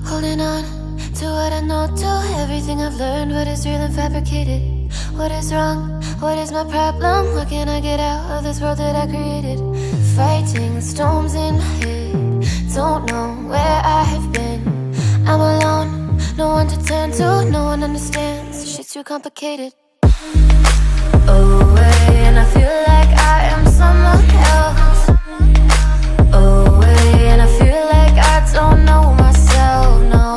Holding on to what I know, to everything I've learned. What is real and fabricated? What is wrong? What is my problem? What can I get out of this world that I created? Fighting storms in my head, don't know where I have been. I'm alone, no one to turn to, no one understands. Shit's too complicated. Away, and I feel like I am someone else. Away, and I feel like I don't know myself, no.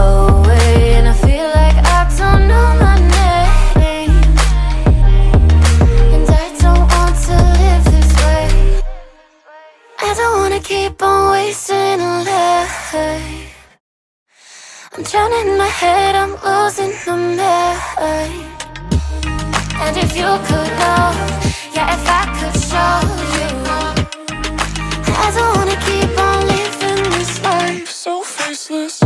Away, and I feel like I don't know my name. And I don't want to live this way. I don't wanna keep on wasting a life. I'm drowning in my head, I'm losing my mind. And if you could know, yeah, if I could show you, I don't wanna keep on living this life so faceless.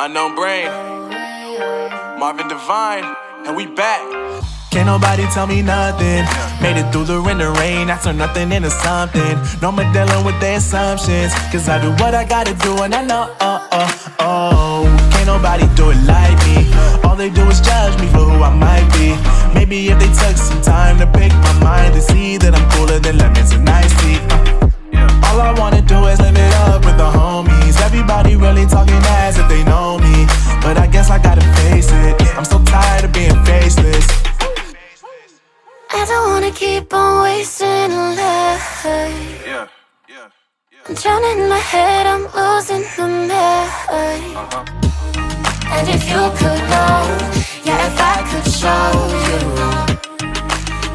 Unknown Brain, Marvin Divine, and we back. Can't nobody tell me nothing. Made it through the wind and rain, I turn nothing into something. No more dealing with their assumptions, cause I do what I gotta do and I know, can't nobody do it like me. All they do is judge me for who I might be. Maybe if they took some time to pick my mind, they see that I'm cooler than lemons and iced tea. All I wanna do is live it up with the homies. Everybody really talking as if they know me, but I guess I gotta face it. I'm so tired of being faceless. I don't wanna keep on wasting a life. I'm drowning in my head, I'm losing my mind. And if you could know, yeah, if I could show you,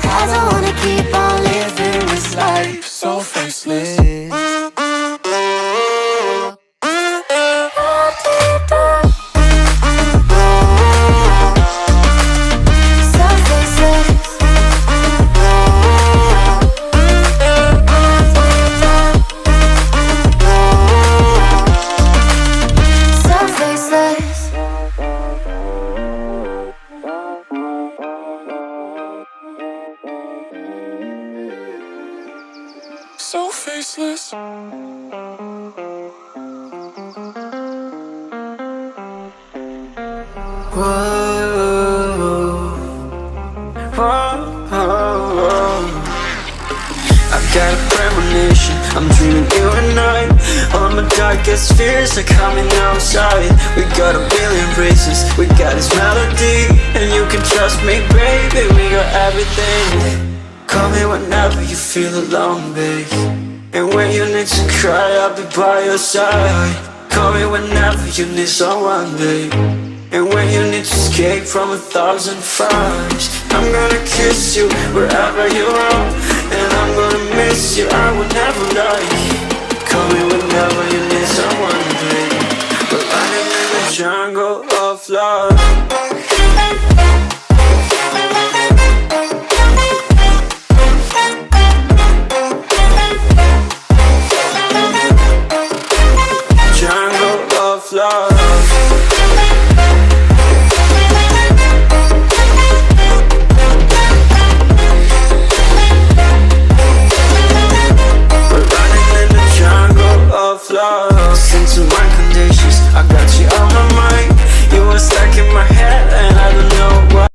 I don't wanna keep on living this life so faceless. So faceless. I've got a premonition, I'm dreaming you and I. All my darkest fears are coming outside. We got a billion races, we got this melody, and you can trust me, baby, we got everything. Call me whenever you feel alone, babe, and when you need to cry, I'll be by your side. Call me whenever you need someone, babe, and when you need to escape from 1,000 fires. I'm gonna kiss you wherever you are, and I'm gonna miss you, I will never lie. Call me whenever you need someone, babe. We're running in the jungle.